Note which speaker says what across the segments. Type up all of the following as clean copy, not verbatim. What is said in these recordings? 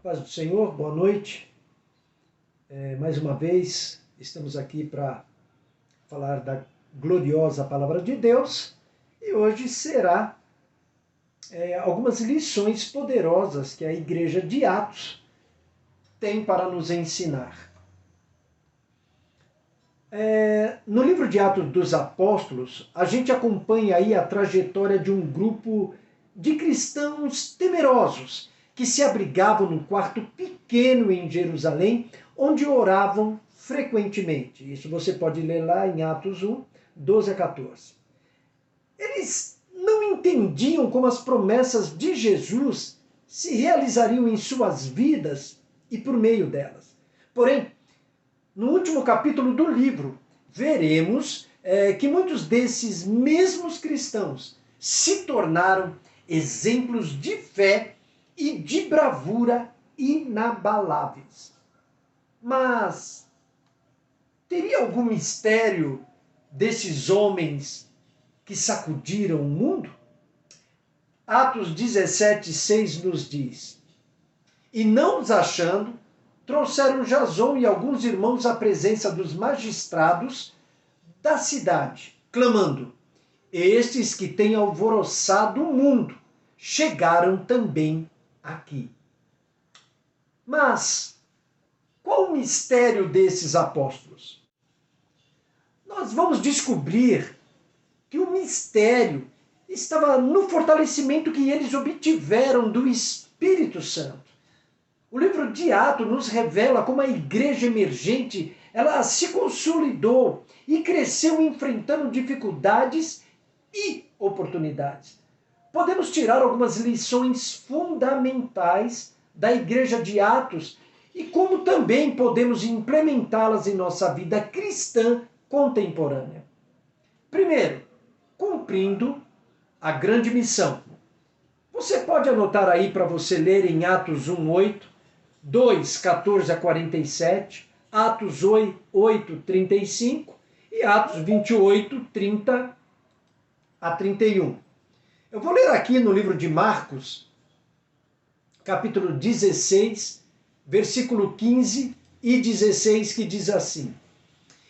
Speaker 1: Paz do Senhor, boa noite. Mais uma vez, estamos aqui para falar da gloriosa Palavra de Deus e hoje será algumas lições poderosas que a Igreja de Atos tem para nos ensinar. No livro de Atos dos Apóstolos, a gente acompanha aí a trajetória de um grupo de cristãos temerosos que se abrigavam num quarto pequeno em Jerusalém, onde oravam frequentemente. Isso você pode ler lá em Atos 1, 12 a 14. Eles não entendiam como as promessas de Jesus se realizariam em suas vidas e por meio delas. Porém, no último capítulo do livro, veremos que muitos desses mesmos cristãos se tornaram exemplos de fé e de bravura inabaláveis. Mas teria algum mistério desses homens que sacudiram o mundo? Atos 17:6 nos diz: E não os achando, trouxeram Jason e alguns irmãos à presença dos magistrados da cidade, clamando: Estes que têm alvoroçado o mundo chegaram também aqui. Mas qual o mistério desses apóstolos? Nós vamos descobrir que o mistério estava no fortalecimento que eles obtiveram do Espírito Santo. O livro de Atos nos revela como a igreja emergente ela se consolidou e cresceu enfrentando dificuldades e oportunidades. Podemos tirar algumas lições fundamentais da igreja de Atos e como também podemos implementá-las em nossa vida cristã contemporânea. Primeiro, cumprindo a grande missão. Você pode anotar aí para você ler em Atos 1:8, 2:14 a 47, Atos 8:35 e Atos 28:30 a 31. Eu vou ler aqui no livro de Marcos, capítulo 16, versículo 15 e 16, que diz assim: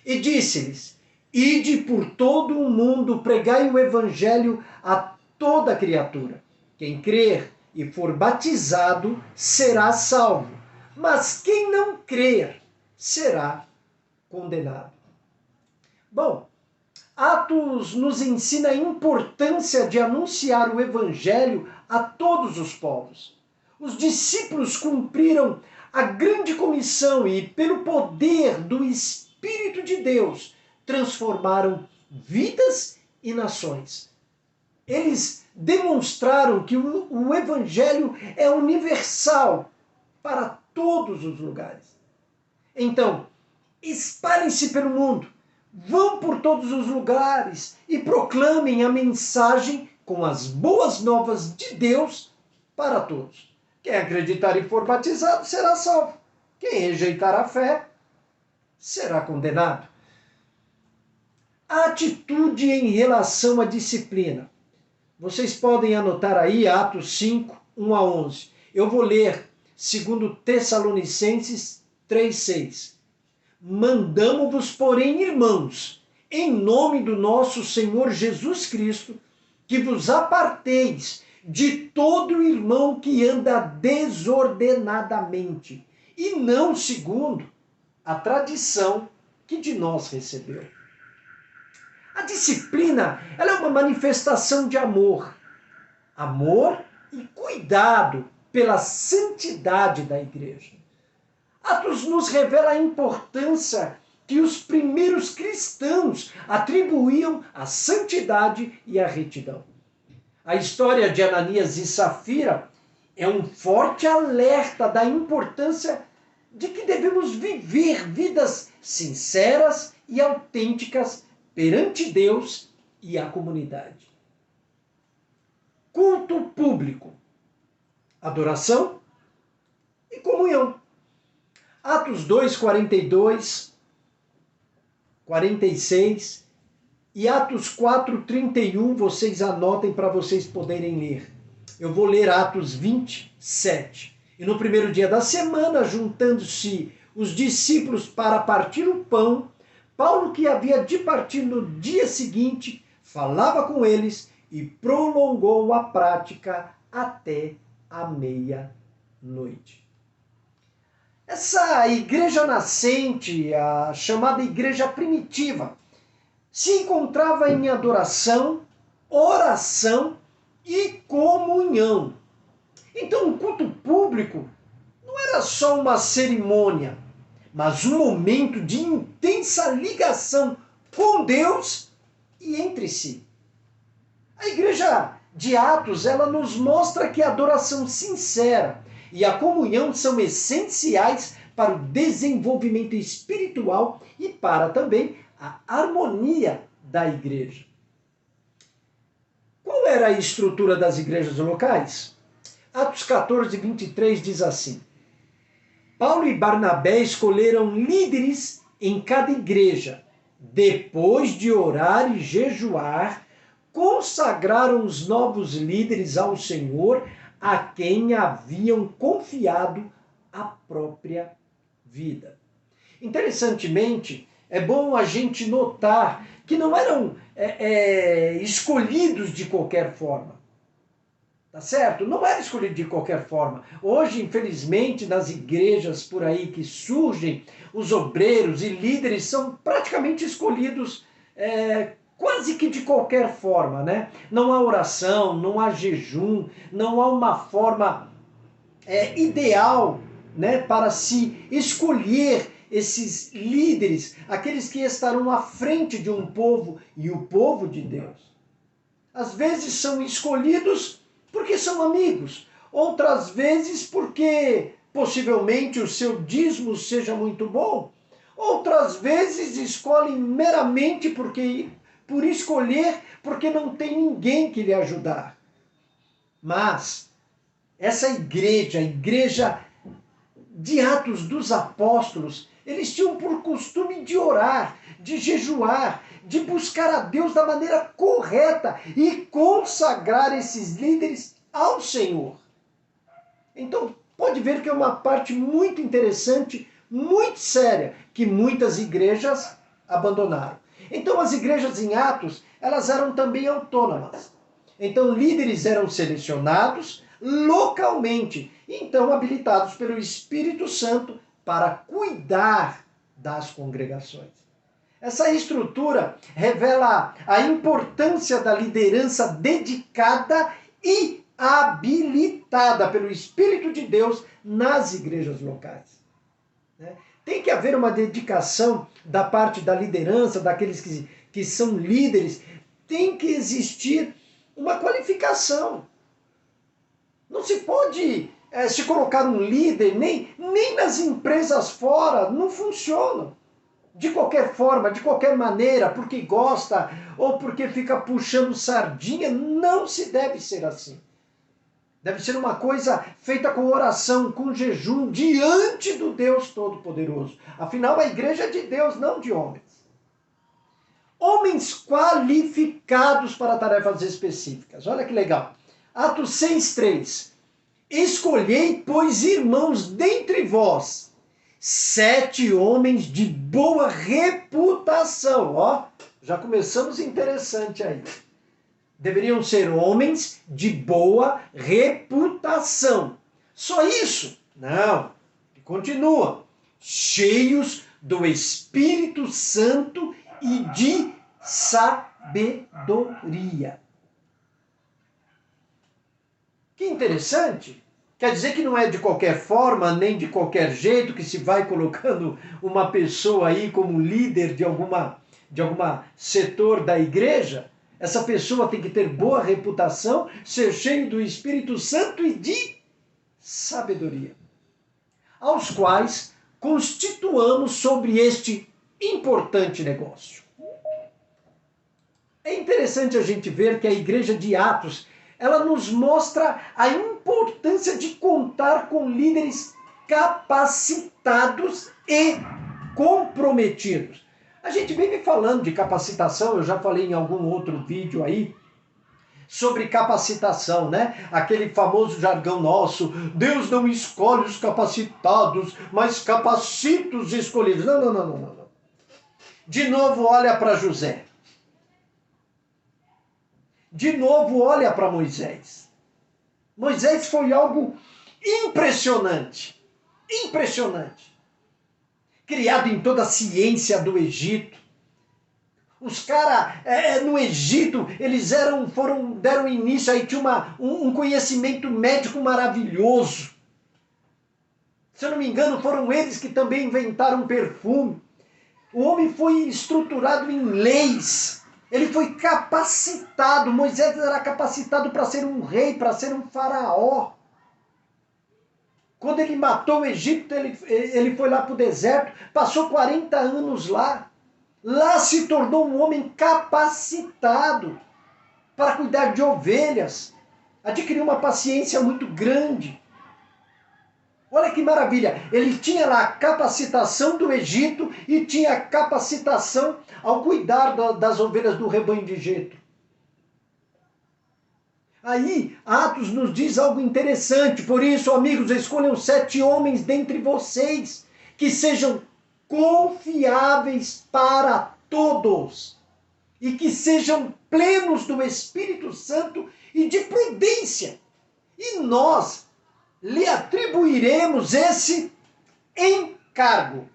Speaker 1: E disse-lhes: Ide por todo o mundo, pregai o evangelho a toda criatura. Quem crer e for batizado será salvo, mas quem não crer será condenado. Bom, Atos nos ensina a importância de anunciar o evangelho a todos os povos. Os discípulos cumpriram a grande comissão e, pelo poder do Espírito de Deus, transformaram vidas e nações. Eles demonstraram que o evangelho é universal para todos os lugares. Então, espalhem-se pelo mundo, vão por todos os lugares e proclamem a mensagem com as boas novas de Deus para todos. Quem acreditar e for batizado será salvo. Quem rejeitar a fé será condenado. A atitude em relação à disciplina. Vocês podem anotar aí Atos 5, 1 a 11. Eu vou ler 2 Tessalonicenses 3:6. Mandamo-vos, porém, irmãos, em nome do nosso Senhor Jesus Cristo, que vos aparteis de todo irmão que anda desordenadamente, e não segundo a tradição que de nós recebeu. A disciplina, ela é uma manifestação de amor. Amor e cuidado pela santidade da igreja. Atos nos revela a importância que os primeiros cristãos atribuíam à santidade e à retidão. A história de Ananias e Safira é um forte alerta da importância de que devemos viver vidas sinceras e autênticas perante Deus e a comunidade. Culto público, adoração e comunhão. Atos 2, 42, 46 e Atos 4, 31, vocês anotem para vocês poderem ler. Eu vou ler Atos 27. E no primeiro dia da semana, juntando-se os discípulos para partir o pão, Paulo, que havia de partir no dia seguinte, falava com eles e prolongou a prática até a meia-noite. Essa igreja nascente, a chamada igreja primitiva, se encontrava em adoração, oração e comunhão. Então, o culto público não era só uma cerimônia, mas um momento de intensa ligação com Deus e entre si. A igreja de Atos, ela nos mostra que a adoração sincera e a comunhão são essenciais para o desenvolvimento espiritual e para também a harmonia da igreja. Qual era a estrutura das igrejas locais? Atos 14, 23 diz assim: Paulo e Barnabé escolheram líderes em cada igreja. Depois de orar e jejuar, consagraram os novos líderes ao Senhor, a quem haviam confiado a própria vida. Interessantemente, é bom a gente notar que não eram escolhidos de qualquer forma. Tá certo? Não era escolhido de qualquer forma. Hoje, infelizmente, nas igrejas por aí que surgem, os obreiros e líderes são praticamente escolhidos quase que de qualquer forma, né? Não há oração, não há jejum, não há uma forma ideal, né, para se escolher esses líderes, aqueles que estarão à frente de um povo e o povo de Deus. Às vezes são escolhidos porque são amigos, outras vezes porque possivelmente o seu dízimo seja muito bom, outras vezes escolhem meramente por escolher, porque não tem ninguém que lhe ajudar. Mas essa igreja, a igreja de Atos dos Apóstolos, eles tinham por costume de orar, de jejuar, de buscar a Deus da maneira correta e consagrar esses líderes ao Senhor. Então, pode ver que é uma parte muito interessante, muito séria, que muitas igrejas abandonaram. Então, as igrejas em Atos, elas eram também autônomas. Então, líderes eram selecionados localmente, então habilitados pelo Espírito Santo para cuidar das congregações. Essa estrutura revela a importância da liderança dedicada e habilitada pelo Espírito de Deus nas igrejas locais. Tem que haver uma dedicação da parte da liderança, daqueles que são líderes, tem que existir uma qualificação. Não se pode se colocar um líder, nem nas empresas fora, não funciona. De qualquer forma, de qualquer maneira, porque gosta ou porque fica puxando sardinha, não se deve ser assim. Deve ser uma coisa feita com oração, com jejum, diante do Deus Todo-Poderoso. Afinal, a igreja é de Deus, não de homens. Homens qualificados para tarefas específicas. Olha que legal. Atos 6:3. Escolhei, pois, irmãos, dentre vós, 7 homens de boa reputação. Ó, já começamos interessante aí. Deveriam ser homens de boa reputação. Só isso? Não. Continua. Cheios do Espírito Santo e de sabedoria. Que interessante. Quer dizer que não é de qualquer forma, nem de qualquer jeito que se vai colocando uma pessoa aí como líder de alguma setor da igreja. Essa pessoa tem que ter boa reputação, ser cheio do Espírito Santo e de sabedoria, aos quais constituamos sobre este importante negócio. É interessante a gente ver que a igreja de Atos, ela nos mostra a importância de contar com líderes capacitados e comprometidos. A gente vive falando de capacitação, eu já falei em algum outro vídeo aí, sobre capacitação, né? Aquele famoso jargão nosso, Deus não escolhe os capacitados, mas capacita os escolhidos. Não, não, não, não, não. De novo, olha para José. De novo, olha para Moisés. Moisés foi algo impressionante. Impressionante. Criado em toda a ciência do Egito. Os caras, no Egito, eles deram início, aí tinha um conhecimento médico maravilhoso. Se eu não me engano, foram eles que também inventaram perfume. O homem foi estruturado em leis. Ele foi capacitado. Moisés era capacitado para ser um rei, para ser um faraó. Quando ele matou o Egito, ele foi lá para o deserto, passou 40 anos lá. Lá se tornou um homem capacitado para cuidar de ovelhas. Adquiriu uma paciência muito grande. Olha que maravilha. Ele tinha lá a capacitação do Egito e tinha a capacitação ao cuidar das ovelhas do rebanho de Jetro. Aí, Atos nos diz algo interessante. Por isso, amigos, escolham 7 homens dentre vocês que sejam confiáveis para todos e que sejam plenos do Espírito Santo e de prudência. E nós lhe atribuiremos esse encargo.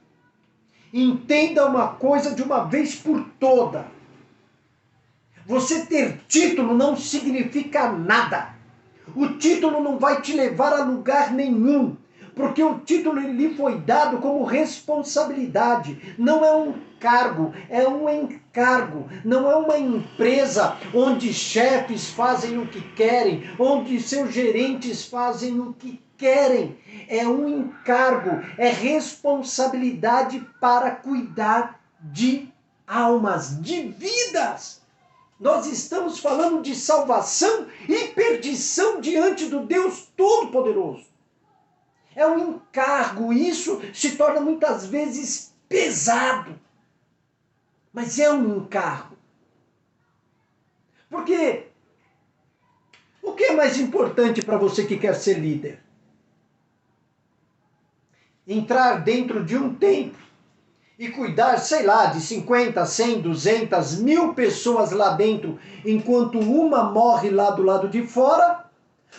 Speaker 1: Entenda uma coisa de uma vez por toda. Você ter título não significa nada. O título não vai te levar a lugar nenhum. Porque o título lhe foi dado como responsabilidade. Não é um cargo, é um encargo. Não é uma empresa onde chefes fazem o que querem, onde seus gerentes fazem o que querem. É um encargo, é responsabilidade para cuidar de almas, de vidas. Nós estamos falando de salvação e perdição diante do Deus Todo-Poderoso. É um encargo, isso se torna muitas vezes pesado. Mas é um encargo. Porque o que é mais importante para você que quer ser líder? Entrar dentro de um templo e cuidar, sei lá, de 50, 100, 200, 1000 pessoas lá dentro, enquanto uma morre lá do lado de fora?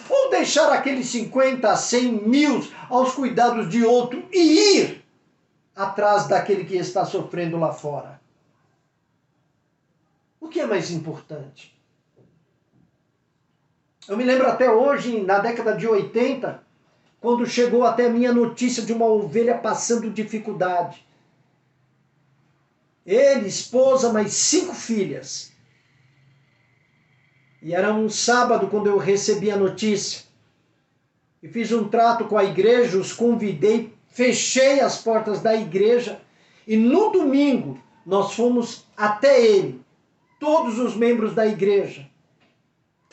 Speaker 1: Ou deixar aqueles 50, 100, 1000 aos cuidados de outro e ir atrás daquele que está sofrendo lá fora? O que é mais importante? Eu me lembro até hoje, na década de 80, quando chegou até a minha notícia de uma ovelha passando dificuldade. Ele, esposa, mais 5 filhas. E era um sábado quando eu recebi a notícia. E fiz um trato com a igreja, os convidei, fechei as portas da igreja. E no domingo nós fomos até ele, todos os membros da igreja.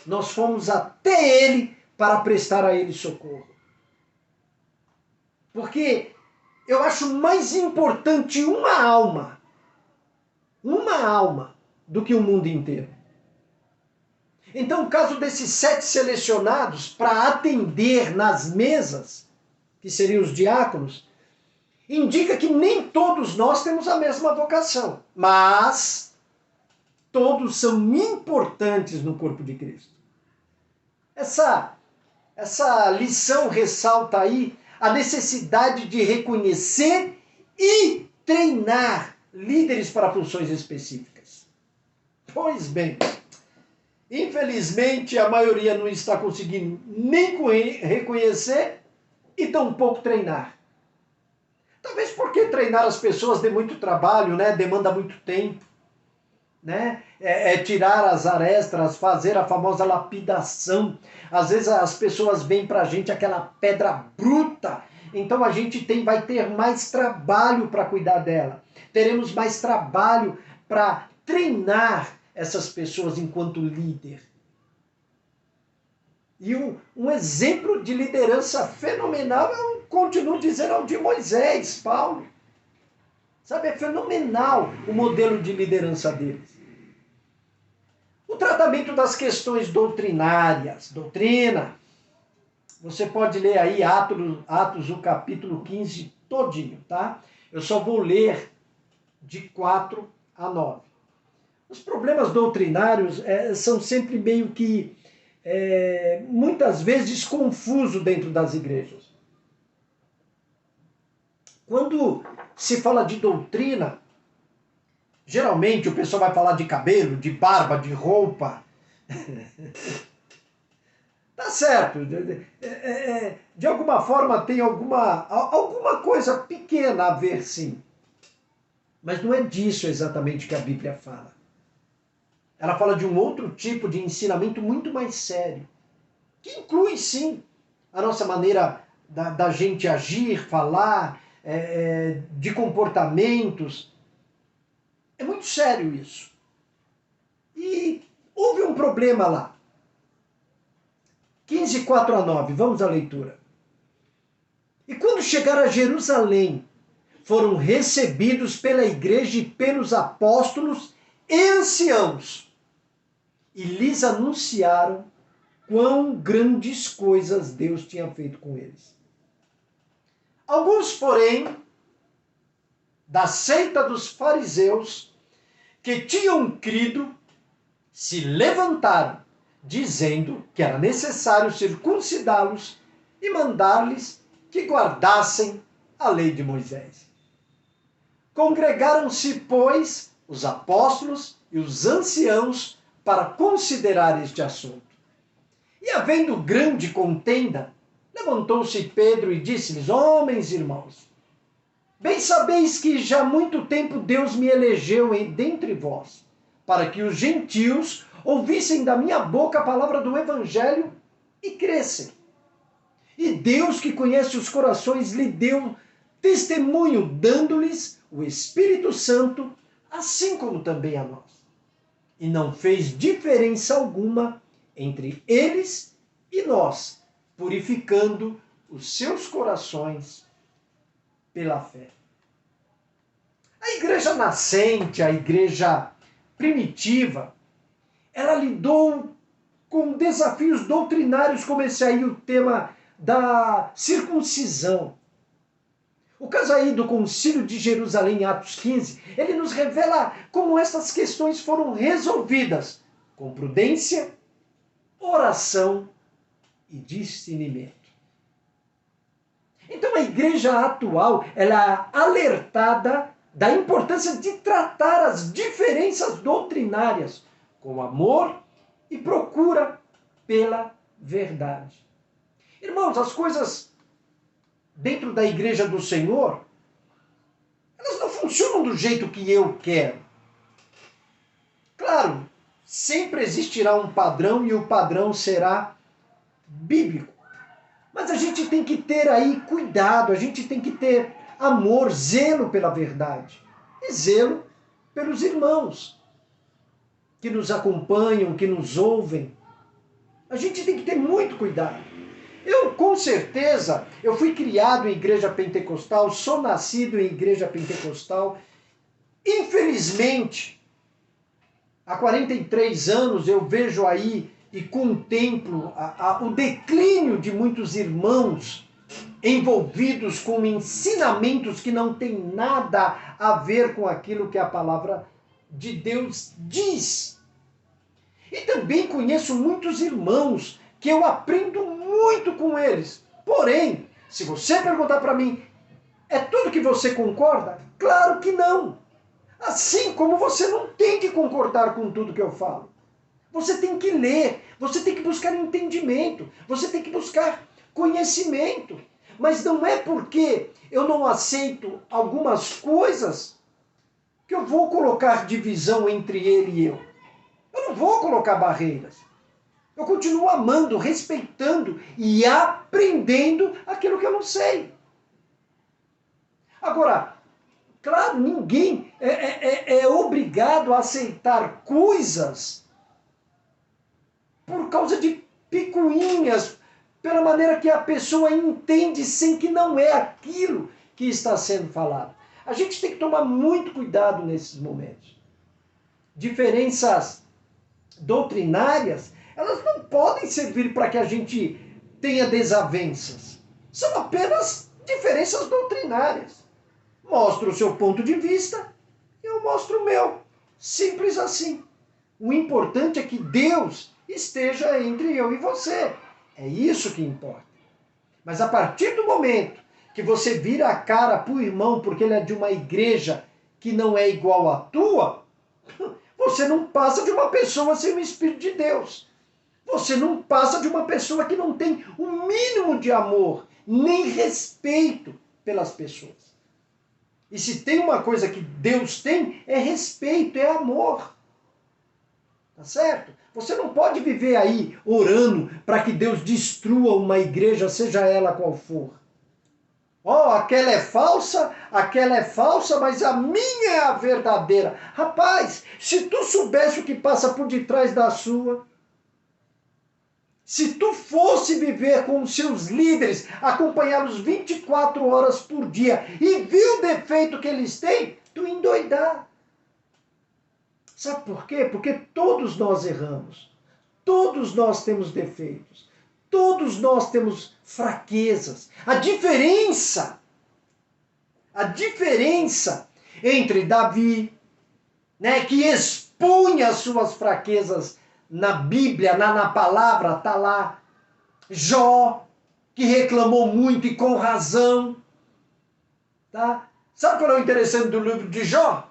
Speaker 1: Nós fomos até ele para prestar a ele socorro. Porque eu acho mais importante uma alma, do que o mundo inteiro. Então, o caso desses 7 selecionados para atender nas mesas, que seriam os diáconos, indica que nem todos nós temos a mesma vocação, mas todos são importantes no corpo de Cristo. Essa lição ressalta aí a necessidade de reconhecer e treinar líderes para funções específicas. Pois bem, infelizmente a maioria não está conseguindo nem reconhecer e tampouco treinar. Talvez porque treinar as pessoas dê muito trabalho, né? Demanda muito tempo. Né? Tirar as arestas, fazer a famosa lapidação. Às vezes as pessoas vêm para a gente aquela pedra bruta, então a gente vai ter mais trabalho para cuidar dela. Teremos mais trabalho para treinar essas pessoas enquanto líder. E um exemplo de liderança fenomenal, eu continuo dizendo, é o de Moisés, Paulo. Sabe, é fenomenal o modelo de liderança deles. O O tratamento das questões doutrinárias, doutrina. Você pode ler aí Atos, o capítulo 15 todinho, tá? Eu só vou ler de 4 a 9. Os problemas doutrinários são sempre meio que, muitas vezes, confusos dentro das igrejas. Quando se fala de doutrina, geralmente o pessoal vai falar de cabelo, de barba, de roupa. Tá certo. De alguma forma tem alguma coisa pequena a ver, sim. Mas não é disso exatamente que a Bíblia fala. Ela fala de um outro tipo de ensinamento muito mais sério, que inclui, sim, a nossa maneira da gente agir, falar, de comportamentos. É muito sério isso. E houve um problema lá. 15, 4 a 9, vamos à leitura. E quando chegaram a Jerusalém, foram recebidos pela igreja e pelos apóstolos e anciãos, e lhes anunciaram quão grandes coisas Deus tinha feito com eles. Alguns, porém, da seita dos fariseus, que tinham crido, se levantaram, dizendo que era necessário circuncidá-los e mandar-lhes que guardassem a lei de Moisés. Congregaram-se, pois, os apóstolos e os anciãos para considerar este assunto. E havendo grande contenda, levantou-se Pedro e disse-lhes: homens e irmãos, bem sabeis que já há muito tempo Deus me elegeu dentre vós, para que os gentios ouvissem da minha boca a palavra do evangelho e crescem. E Deus, que conhece os corações, lhe deu testemunho, dando-lhes o Espírito Santo, assim como também a nós. E não fez diferença alguma entre eles e nós, purificando os seus corações pela fé. A igreja nascente, a igreja primitiva, ela lidou com desafios doutrinários, como esse aí, o tema da circuncisão. O caso aí do Concílio de Jerusalém, em Atos 15, ele nos revela como essas questões foram resolvidas com prudência, oração e discernimento. Então a igreja atual, ela é alertada da importância de tratar as diferenças doutrinárias com amor e procura pela verdade. Irmãos, as coisas dentro da igreja do Senhor, elas não funcionam do jeito que eu quero. Claro, sempre existirá um padrão e o padrão será bíblico. Mas a gente tem que ter aí cuidado, a gente tem que ter amor, zelo pela verdade e zelo pelos irmãos que nos acompanham, que nos ouvem. A gente tem que ter muito cuidado. Eu, com certeza, eu fui criado em igreja pentecostal, sou nascido em igreja pentecostal. Infelizmente, há 43 anos eu vejo aí e contemplo o declínio de muitos irmãos envolvidos com ensinamentos que não têm nada a ver com aquilo que a palavra de Deus diz. E também conheço muitos irmãos que eu aprendo muito com eles. Porém, se você perguntar para mim, é tudo que você concorda? Claro que não. Assim como você não tem que concordar com tudo que eu falo. Você tem que ler, você tem que buscar entendimento, você tem que buscar conhecimento. Mas não é porque eu não aceito algumas coisas que eu vou colocar divisão entre ele e eu. Eu não vou colocar barreiras. Eu continuo amando, respeitando e aprendendo aquilo que eu não sei. Agora, claro, ninguém é obrigado a aceitar coisas por causa de picuinhas, pela maneira que a pessoa entende sem que não é aquilo que está sendo falado. A gente tem que tomar muito cuidado nesses momentos. Diferenças doutrinárias, elas não podem servir para que a gente tenha desavenças. São apenas diferenças doutrinárias. Mostra o seu ponto de vista, eu mostro o meu. Simples assim. O importante é que Deus esteja entre eu e você. É isso que importa. Mas a partir do momento que você vira a cara para o irmão porque ele é de uma igreja que não é igual à tua, você não passa de uma pessoa sem o Espírito de Deus. Você não passa de uma pessoa que não tem o mínimo de amor, nem respeito pelas pessoas. E se tem uma coisa que Deus tem, é respeito, é amor. Tá certo? Você não pode viver aí orando para que Deus destrua uma igreja, seja ela qual for. Ó, aquela é falsa, mas a minha é a verdadeira. Rapaz, se tu soubesse o que passa por detrás da sua, se tu fosse viver com os seus líderes, acompanhá-los 24 horas por dia e viu o defeito que eles têm, tu endoidar. Sabe por quê? Porque todos nós erramos. Todos nós temos defeitos. Todos nós temos fraquezas. A diferença entre Davi, né, que expunha as suas fraquezas na Bíblia, na palavra, está lá. Jó, que reclamou muito e com razão. Tá? Sabe qual é o interessante do livro de Jó?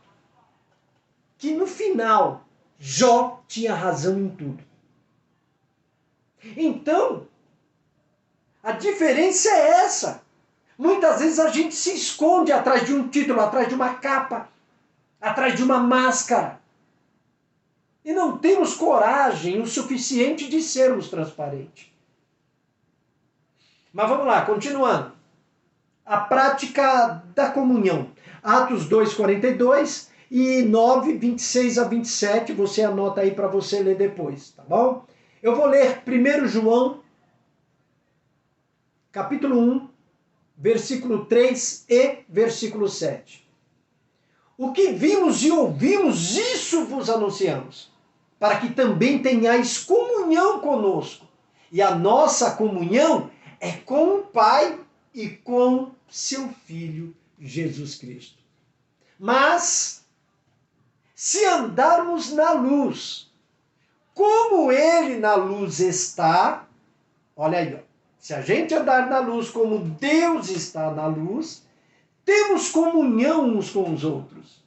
Speaker 1: Que no final, Jó tinha razão em tudo. Então, a diferença é essa. Muitas vezes a gente se esconde atrás de um título, atrás de uma capa, atrás de uma máscara. E não temos coragem o suficiente de sermos transparentes. Mas vamos lá, continuando. A prática da comunhão. Atos 2:42 e 9, 26 a 27. Você anota aí para você ler depois, tá bom? Eu vou ler 1 João, capítulo 1, versículo 3 e versículo 7. O que vimos e ouvimos, isso vos anunciamos, para que também tenhais comunhão conosco. E a nossa comunhão é com o Pai e com seu Filho Jesus Cristo. Mas, se andarmos na luz, como Ele na luz está, olha aí, ó, se a gente andar na luz como Deus está na luz, temos comunhão uns com os outros.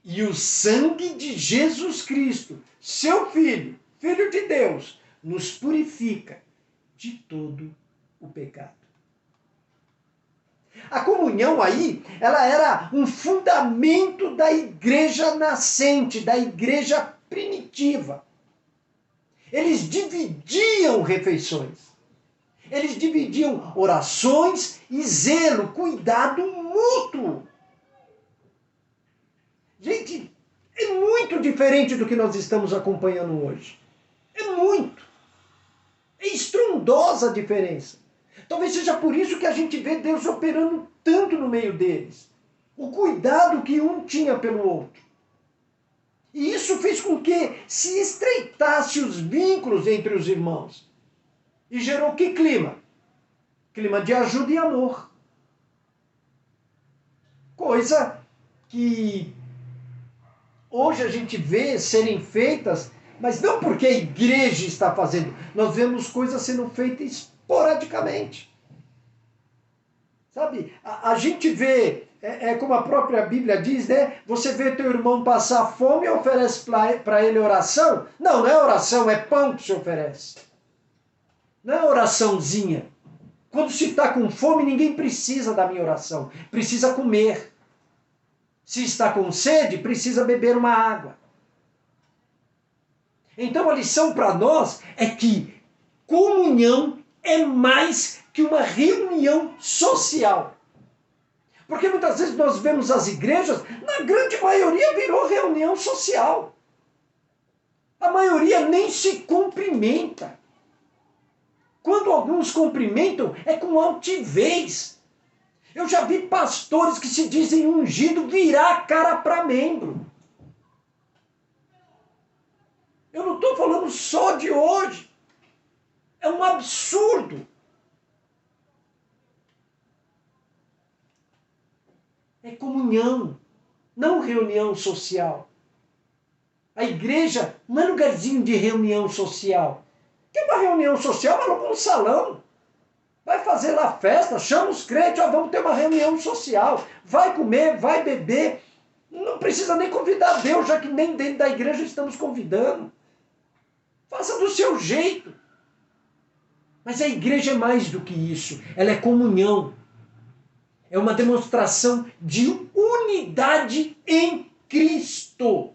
Speaker 1: E o sangue de Jesus Cristo, seu Filho, Filho de Deus, nos purifica de todo o pecado. A comunhão aí, ela era um fundamento da igreja nascente, da igreja primitiva. Eles dividiam refeições. Eles dividiam orações e zelo, cuidado mútuo. Gente, é muito diferente do que nós estamos acompanhando hoje. É muito. É estrondosa a diferença. Talvez seja por isso que a gente vê Deus operando tanto no meio deles. O cuidado que um tinha pelo outro. E isso fez com que se estreitasse os vínculos entre os irmãos. E gerou que clima? Clima de ajuda e amor. Coisa que hoje a gente vê serem feitas, mas não porque a igreja está fazendo. Nós vemos coisas sendo feitas esporadicamente. Sabe? A gente vê, como a própria Bíblia diz, né? Você vê teu irmão passar fome e oferece para ele oração? Não, não é oração, é pão que se oferece. Não é oraçãozinha. Quando se está com fome, ninguém precisa da minha oração. Precisa comer. Se está com sede, precisa beber uma água. Então a lição para nós é que comunhão é mais que uma reunião social. Porque muitas vezes nós vemos as igrejas, na grande maioria virou reunião social. A maioria nem se cumprimenta. Quando alguns cumprimentam, é com altivez. Eu já vi pastores que se dizem ungido virar a cara para membro. Eu não estou falando só de hoje. É um absurdo. É comunhão, não reunião social. A igreja não é lugarzinho de reunião social. Quer uma reunião social? Vai para um salão. Vai fazer lá festa, chama os crentes, ó, vamos ter uma reunião social. Vai comer, vai beber. Não precisa nem convidar Deus, já que nem dentro da igreja estamos convidando. Faça do seu jeito. Mas a igreja é mais do que isso. Ela é comunhão. É uma demonstração de unidade em Cristo.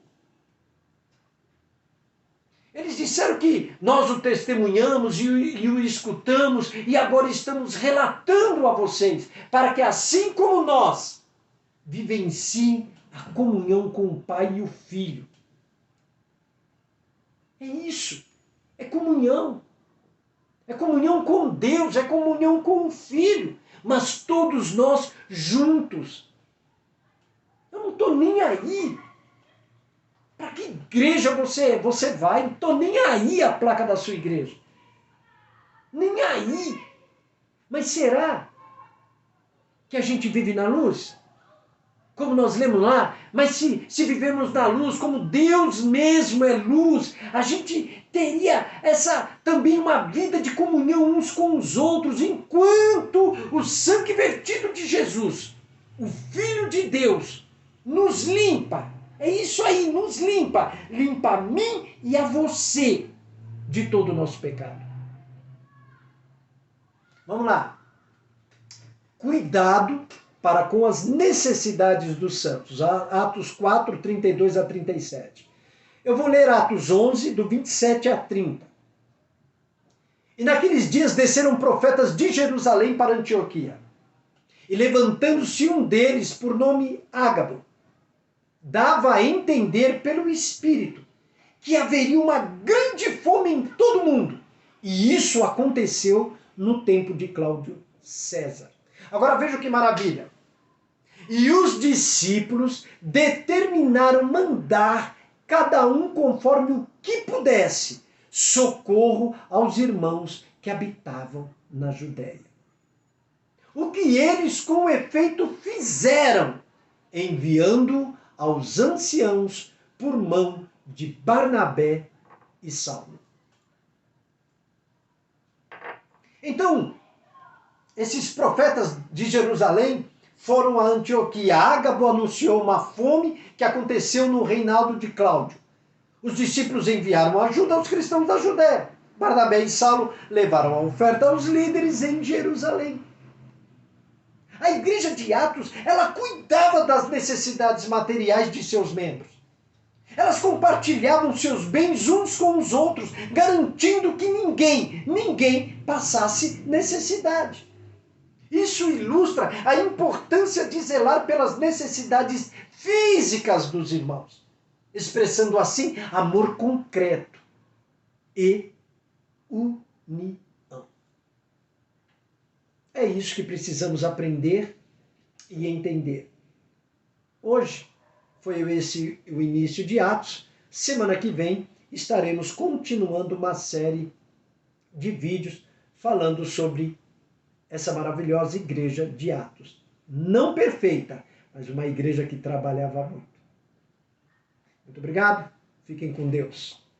Speaker 1: Eles disseram que nós o testemunhamos e o escutamos e agora estamos relatando a vocês, para que assim como nós, vivenciem a comunhão com o Pai e o Filho. É isso. É comunhão. É comunhão com Deus, é comunhão com o Filho. Mas todos nós juntos. Eu não estou nem aí. Para que igreja você vai? Não estou nem aí a placa da sua igreja. Nem aí. Mas será que a gente vive na luz? Como nós lemos lá, mas se vivemos na luz, como Deus mesmo é luz, a gente teria também uma vida de comunhão uns com os outros, enquanto o sangue vertido de Jesus, o Filho de Deus, nos limpa. É isso aí, nos limpa. Limpa a mim e a você de todo o nosso pecado. Vamos lá. Cuidado para com as necessidades dos santos. Atos 4, 32 a 37. Eu vou ler Atos 11, do 27 a 30. E naqueles dias desceram profetas de Jerusalém para Antioquia. E levantando-se um deles, por nome Ágabo, dava a entender pelo Espírito que haveria uma grande fome em todo o mundo. E isso aconteceu no tempo de Cláudio César. Agora veja que maravilha. E os discípulos determinaram mandar, cada um conforme o que pudesse, socorro aos irmãos que habitavam na Judéia. O que eles com efeito fizeram, enviando aos anciãos por mão de Barnabé e Saulo. Então, esses profetas de Jerusalém foram a Antioquia. Ágabo anunciou uma fome que aconteceu no reinado de Cláudio. Os discípulos enviaram ajuda aos cristãos da Judéia. Barnabé e Saulo levaram a oferta aos líderes em Jerusalém. A igreja de Atos, ela cuidava das necessidades materiais de seus membros. Elas compartilhavam seus bens uns com os outros, garantindo que ninguém passasse necessidade. Isso ilustra a importância de zelar pelas necessidades físicas dos irmãos, expressando assim amor concreto e união. É isso que precisamos aprender e entender. Hoje foi esse o início de Atos. Semana que vem estaremos continuando uma série de vídeos falando sobre essa maravilhosa igreja de Atos. Não perfeita, mas uma igreja que trabalhava muito. Muito obrigado. Fiquem com Deus.